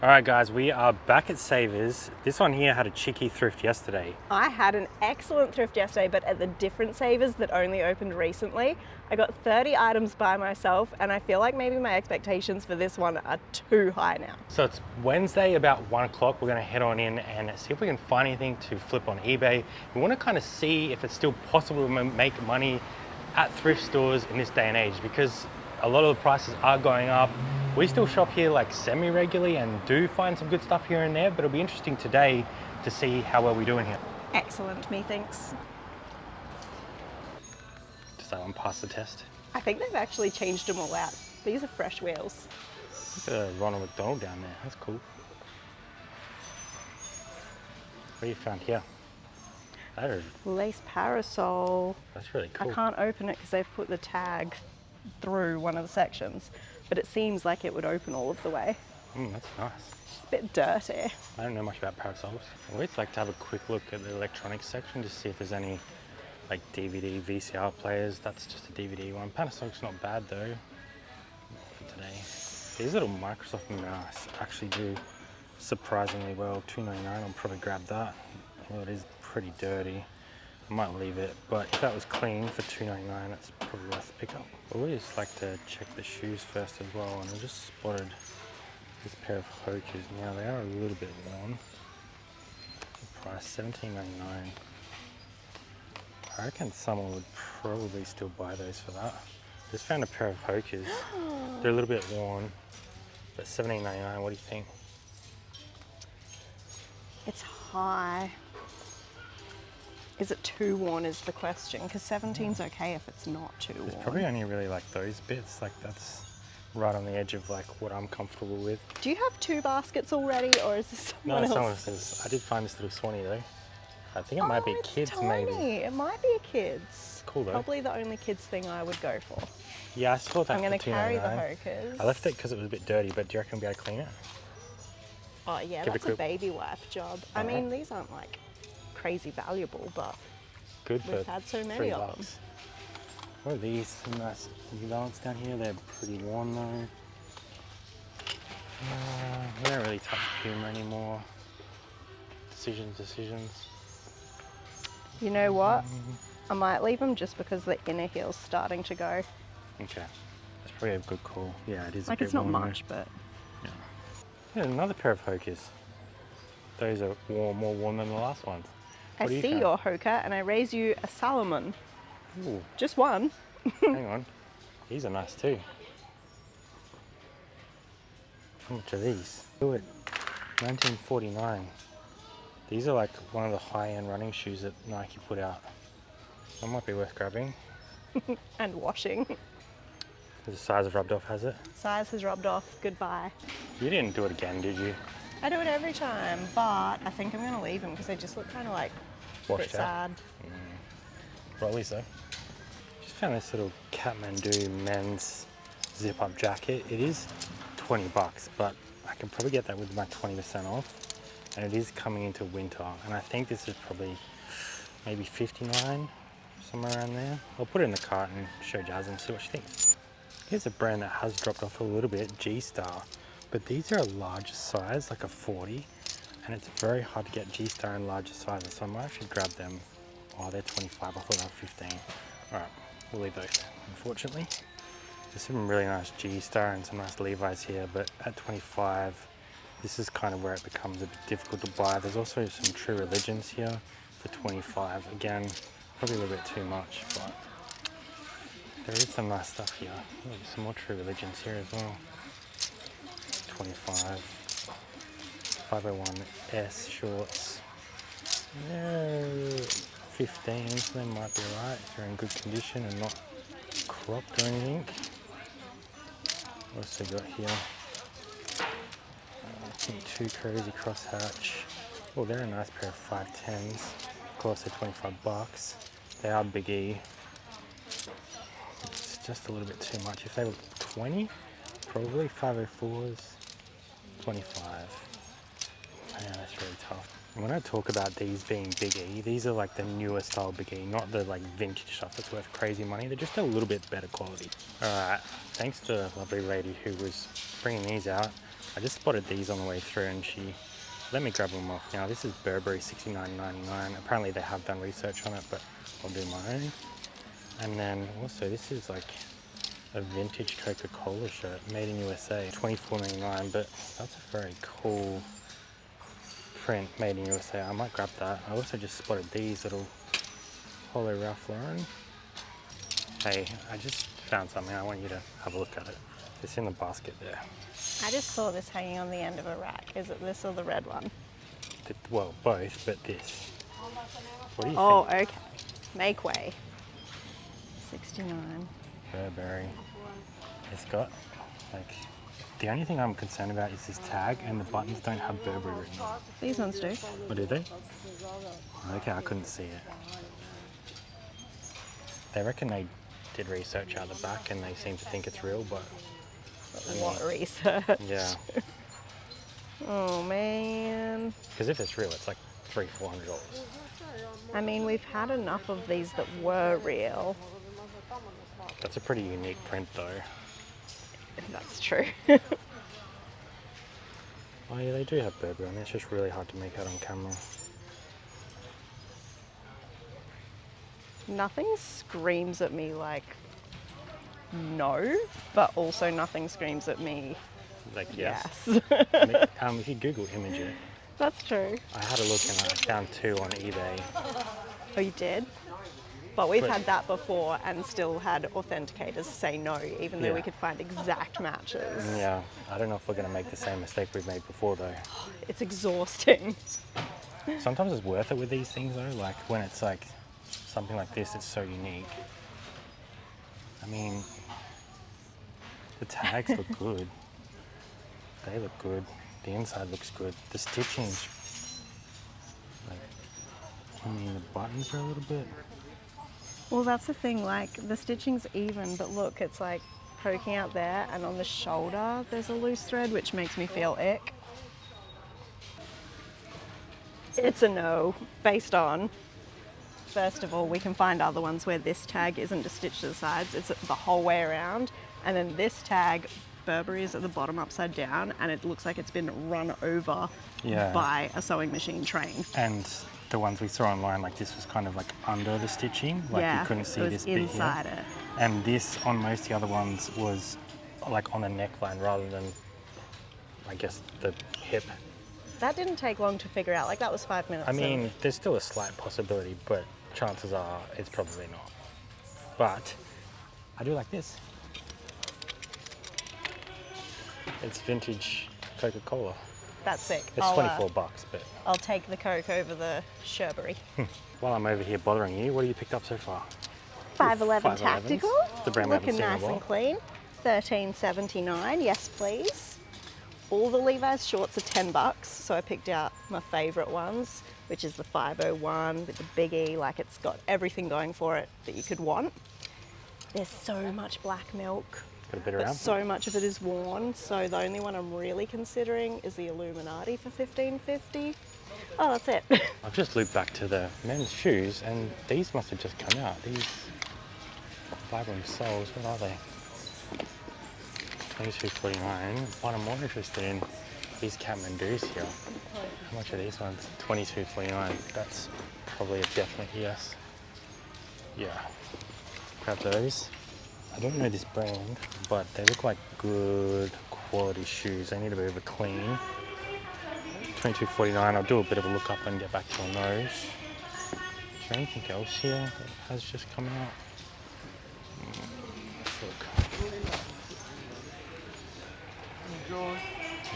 Alright guys, we are back at Savers. This one here had a cheeky thrift yesterday. I had an excellent thrift yesterday, but at the different Savers that only opened recently. I got 30 items by myself, and I feel like maybe my expectations for this one are too high now. So it's Wednesday about 1 o'clock. We're going to head on in and see if we can find anything to flip on eBay. We want to kind of see if it's still possible to make money at thrift stores in this day and age, because a lot of the prices are going up. We still shop here like semi-regularly and do find some good stuff here and there, but it'll be interesting today to see how well we're doing here. Excellent, methinks. Does that one pass the test? I think they've actually changed them all out. These are fresh wheels. Look at Ronald McDonald down there, that's cool. What have you found here? That is, Lace parasol. that's really cool. I can't open it because they've put the tag through one of the sections, but it seems like it would open all of the way. That's nice. It's a bit dirty. I don't know much about parasols. I always like to have a quick look at the electronics section to see if there's any like DVD, VCR players. That's just a DVD one. Panasonic's not bad though for today. These little Microsoft mouse actually do surprisingly well. $2.99, I'll probably grab that. Well, it is pretty dirty. I might leave it, but if that was clean for $2.99, it's probably worth the pickup. I always like to check the shoes first as well, and I just spotted this pair of Hokers. Now they are a little bit worn. The price $17.99. I reckon someone would probably still buy those for that. Just found a pair of Hokers. They're a little bit worn, but $17.99. What do you think? It's high. Is it too worn is the question, because 17's okay if it's not too worn. There's probably only really like those bits, like that's right on the edge of like what I'm comfortable with. Do you have two baskets already, or is this someone else? No, someone says, I did find this little Sony though. I think it might be kids tiny. maybe. It might be a kids. Cool though. Probably the only kids thing I would go for. Yeah, I saw that. I'm going to for carry the $2.99. Hokers. I left it because it was a bit dirty, but do you reckon we'll be able to clean it? Oh yeah, Give it that's a a baby wipe job. I mean, these aren't like crazy valuable, but Good for we've had so many of them. What are these? Some nice New Balance down here. They're pretty worn though. We don't really touch Puma anymore. Decisions. You know what? I might leave them just because the inner heel's starting to go. Okay, that's probably a good call. Yeah, it is Like a bit it's not worn, much, but Yeah, another pair of Hokers. Those are more worn than the last ones. I see your Hoker and I raise you a Salomon. Ooh, Just one. hang on. These are nice too. How much are these? Do it. 1949. These are like one of the high-end running shoes that Nike put out. That might be worth grabbing. And washing. The size have rubbed off, has it? Size has rubbed off. Goodbye. You didn't do it again, did you? I do it every time, but I think I'm going to leave them because they just look kind of like a bit sad. Rollies though. Just found this little Kathmandu men's zip-up jacket. It is 20 bucks, but I can probably get that with my 20% off. And it is coming into winter, and I think this is probably maybe 59, somewhere around there. I'll put it in the cart and show Jazz and see what she thinks. Here's a brand that has dropped off a little bit, G-Star, but these are a larger size, like a 40, and it's very hard to get G-Star in larger sizes, so I might actually grab them. Oh, they're 25, I thought they were 15. All right, we'll leave those, unfortunately. There's some really nice G-Star and some nice Levi's here, but at 25, this is kind of where it becomes a bit difficult to buy. There's also some True Religions here for 25. Again, probably a little bit too much, but there is some nice stuff here. Oh, some more True Religions here as well. 25. 501S shorts. They're 15, so they might be right if they're in good condition and not cropped or anything. What else we got here? Too crazy crosshatch. Oh, they're a nice pair of 510s. Of course, they're 25 bucks. They are Big E. It's just a little bit too much. If they were 20, probably 504s, 25. Yeah, that's really tough. And when I talk about these being Big E, these are like the newer style Big E, not the like vintage stuff that's worth crazy money. They're just a little bit better quality. All right, thanks to the lovely lady who was bringing these out. I just spotted these on the way through and she let me grab them off. Now this is Burberry, $69.99. Apparently they have done research on it, but I'll do my own. And then also this is like a vintage Coca-Cola shirt, made in USA, $24.99, but that's a very cool print, made in USA. I might grab that. I also just spotted these little Polo Ralph Lauren. Hey, I just found something. I want you to have a look at it. It's in the basket there. I just saw this hanging on the end of a rack. Is it this or the red one? Well, both, but this. What do you Oh, think? okay. Make way. 69. Burberry. It's got, like, the only thing I'm concerned about is this tag, and the buttons don't have Burberry written on it. These ones do. Oh, do they? Okay, I couldn't see it. They reckon they did research out the back and they seem to think it's real, but... What research? Yeah. Oh, man. Because if it's real, it's like $300-400. I mean, we've had enough of these that were real. That's a pretty unique print, though. That's true. Oh yeah, they do have Burberry on it. It's just really hard to make out on camera. Nothing screams at me like no, but also nothing screams at me Like, yes. If you Google image it, That's true. I had a look and I found 2 on eBay. Oh, you did? But we've had that before and still had authenticators say no, even though we could find exact matches. Yeah, I don't know if we're going to make the same mistake we've made before, though. It's exhausting. Sometimes it's worth it with these things, though. Like, when it's like something like this, it's so unique. I mean, the tags look good. They look good. The inside looks good. The stitching's, like, I mean, the buttons are a little bit... Well, that's the thing, like, the stitching's even, but look, it's like poking out there, and on the shoulder there's a loose thread, which makes me feel ick. It's a no, based on, first of all, we can find other ones where this tag isn't just stitched to the sides, it's the whole way around, and then this tag, Burberry, is at the bottom upside down, and it looks like it's been run over by a sewing machine train. And the ones we saw online, like this was kind of like under the stitching, like you couldn't see this bit inside here. it. And this on most of the other ones was like on the neckline rather than, I guess, the hip. That didn't take long to figure out, like that was 5 minutes. I mean, there's still a slight possibility, but chances are it's probably not. But I do like this. It's vintage Coca-Cola. That's sick. It's $24, but... I'll take the Coke over the Sherbury. While I'm over here bothering you, what have you picked up so far? 511 Tactical. The brand we haven't Looking seen in a nice while. and clean. $13.79, yes please. All the Levi's shorts are $10, so I picked out my favourite ones, which is the 501 with the big E, like it's got everything going for it that you could want. There's so much black milk. Got a bit But around. so much of it is worn, so the only one I'm really considering is the Illuminati for $15.50. Oh, that's it. I've just looped back to the men's shoes, and these must have just come out. These Vibram soles, what are they? $22.49. What I'm more interested in, these Kathmandu's here. How much are these ones? $22.49. That's probably a definite yes. Yeah, grab those. I don't know this brand, but they look like good quality shoes. They need a bit of a clean. $22.49. I'll do a bit of a look up and get back to you on those. Is there anything else here that has just come out? Let's look.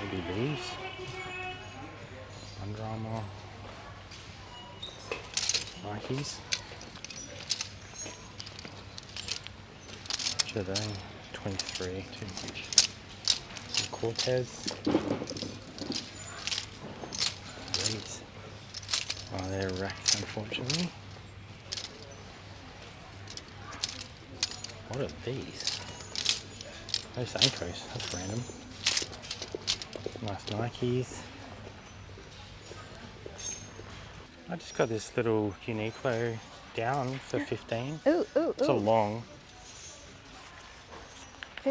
Maybe these. Under Armour. Nikes. Are they? 23, too much. Some Cortez. These. Oh, they're wrecked, unfortunately. What are these? Those Ankos, that's random. Nice Nikes. I just got this little Uniqlo down for 15. Ooh, ooh, It's a ooh. long.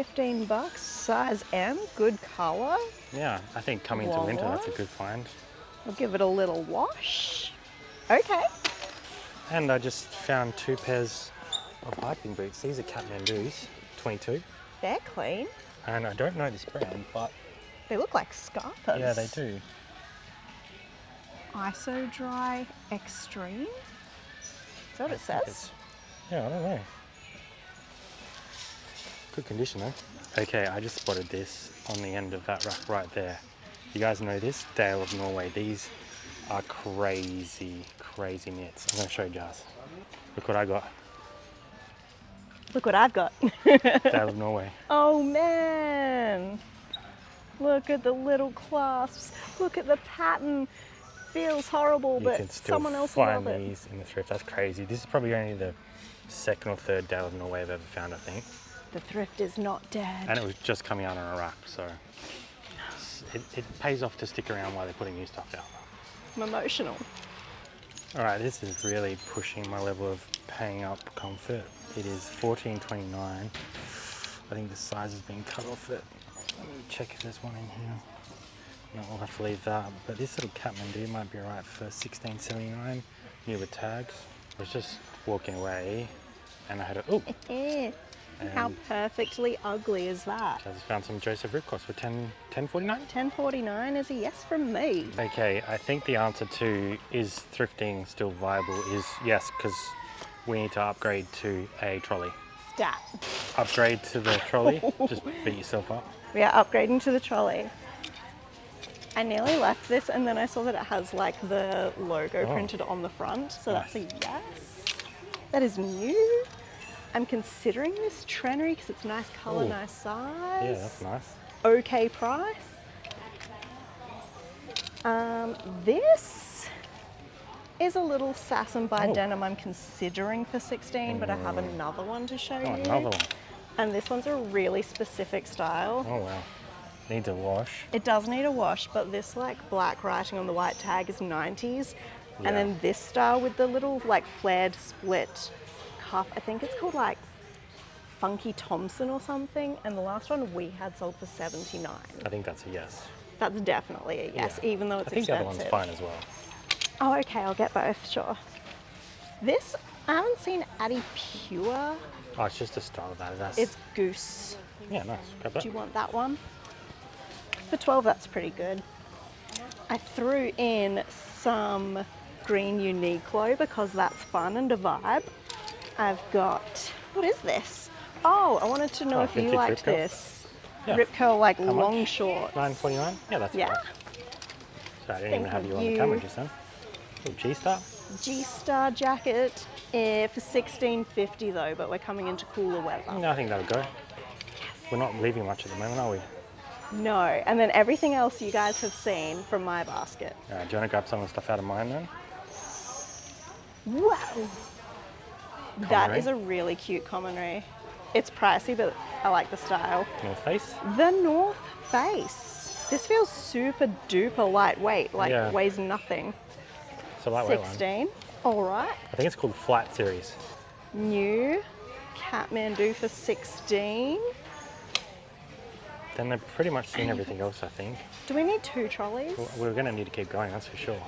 15 bucks, size M, good color. Yeah, I think coming into winter, that's a good find. I'll give it a little wash. Okay. And I just found 2 pairs of hiking boots. These are Kathmandu's, 22. They're clean. And I don't know this brand, but They look like scarpers. yeah, they do. Iso Dry Extreme? Is that what it says? Yeah, I don't know. Good condition though. Okay, I just spotted this on the end of that rack right there. You guys know this? Dale of Norway. These are crazy, crazy knits. I'm going to show you guys. Look what I got. Look what I've got. Dale of Norway. Oh man! Look at the little clasps. Look at the pattern. Feels horrible, You but can still someone else will find love it. these in the thrift. That's crazy. This is probably only the 2nd or 3rd Dale of Norway I've ever found, I think. The thrift is not dead. And it was just coming out on a rack, so it pays off to stick around while they're putting new stuff out. I'm emotional. All right, this is really pushing my level of paying up comfort. It is $14.29. I think the size has been cut off it. Let me check if there's one in here. No, we'll have to leave that. But this little Kathmandu might be alright for $16.79, new with tags. I was just walking away and I had a, oh! How perfectly ugly is that? I just found some Joseph Ripcross for $10.49. $10.49 is a yes from me. Okay, I think the answer to is thrifting still viable is yes, because we need to upgrade to a trolley. Stat. Upgrade to the trolley, just beat yourself up. We are upgrading to the trolley. I nearly left this and then I saw that it has like the logo printed on the front, so that's a yes. That is new. I'm considering this Trennery because it's nice color, nice size. Yeah, that's nice. Okay price. This is a little Sasson by Denim I'm considering for 16, but I have another one to show you. Another one. And this one's a really specific style. Oh wow. Needs a wash. It does need a wash, but this like black writing on the white tag is 90s. And then this style with the little like flared split cuff, I think it's called like Funky Thompson or something. And the last one we had sold for 79. I think that's a yes. That's definitely a yes, even though it's I think expensive. the other one's fine as well. Oh, okay, I'll get both, sure. This, I haven't seen Addy Pure. Oh, it's just a style of that. That's, It's Goose. yeah, nice. Grab that. Do you want that one? For 12, that's pretty good. I threw in some green Uniqlo because that's fun and a vibe. I've got, what is this? Oh, I wanted to know if you vintage liked Rip Curl? this. Yeah. Rip Curl, like How long much? shorts. $9.49? Yeah, that's Yeah. right. So I didn't even Thank have you on you. the camera just then. Little G-Star. G-Star jacket for $16.50 though, but we're coming into cooler weather. No, I think that'll go. We're not leaving much at the moment, are we? No, and then everything else you guys have seen from my basket. Do you want to grab some of the stuff out of mine then? Wow! That Commonry. is a really cute commonry. It's pricey, but I like the style. North Face? The North Face. This feels super duper lightweight, like Yeah. weighs nothing. It's a lightweight one. 16. All right. I think it's called Flight Series. New Kathmandu for 16. Then they've pretty much seen everything else, I think. Do we need 2 trolleys? We're going to need to keep going, that's for sure.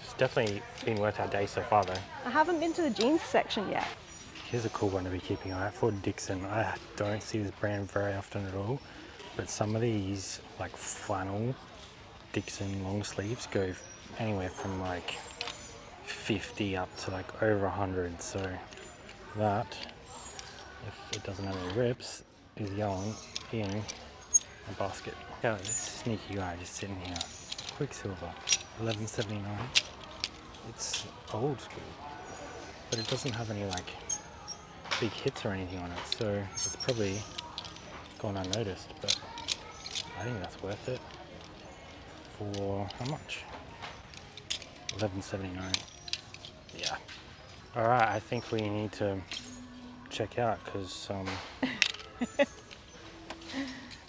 It's definitely been worth our day so far, though. I haven't been to the jeans section yet. Here's a cool one to be keeping an eye out for, Dixon. I don't see this brand very often at all, but some of these like flannel Dixon long sleeves go anywhere from like 50 up to like over 100. So that, if it doesn't have any rips, is going in a basket. Yeah, this sneaky guy just sitting here. Quicksilver, $11.79. It's old school, but it doesn't have any like big hits or anything on it, so it's probably gone unnoticed, but I think that's worth it. For how much? $11.79. Yeah. Alright, I think we need to check out because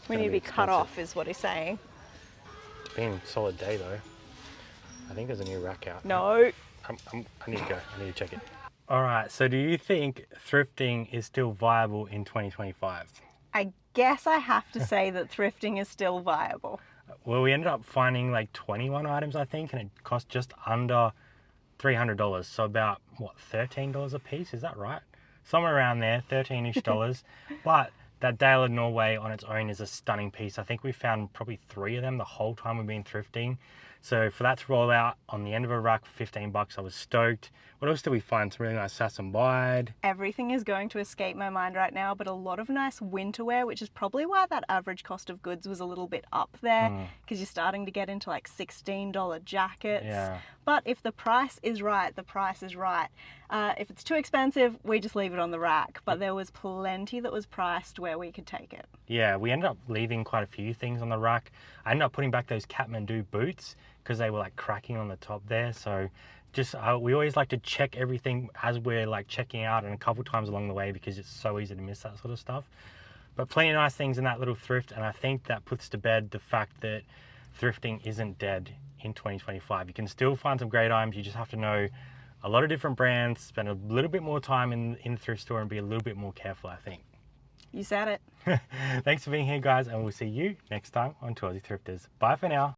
We need to be cut off, is what he's saying. it's been a solid day though. I think there's a new rack out. No. I need to go. I need to check it. All right. So, do you think thrifting is still viable in 2025? guess I have to say that thrifting is still viable. Well, we ended up finding like 21 items, I think, and it cost just under $300. So about, what, $13 a piece? Is that right? Somewhere around there, 13-ish dollars. But that Dale of Norway on its own is a stunning piece. I think we found probably 3 of them the whole time we've been thrifting. So for that to roll out on the end of a rack for 15 bucks, I was stoked. What else did we find? Some really nice Sass and Bide. Everything is going to escape my mind right now, but a lot of nice winter wear, which is probably why that average cost of goods was a little bit up there, because you're starting to get into like $16 jackets. Yeah. But if the price is right, the price is right. If it's too expensive, we just leave it on the rack. But there was plenty that was priced where we could take it. Yeah, we ended up leaving quite a few things on the rack. I ended up putting back those Kathmandu boots because they were like cracking on the top there. So just we always like to check everything as we're like checking out, and a couple times along the way, because it's so easy to miss that sort of stuff. But plenty of nice things in that little thrift, and I think that puts to bed the fact that thrifting isn't dead in 2025. You can still find some great items. You just have to know a lot of different brands, spend a little bit more time in the thrift store, and be a little bit more careful, I think. You said it. Thanks for being here, guys, and we'll see you next time on Aussie Thrifters. Bye for now.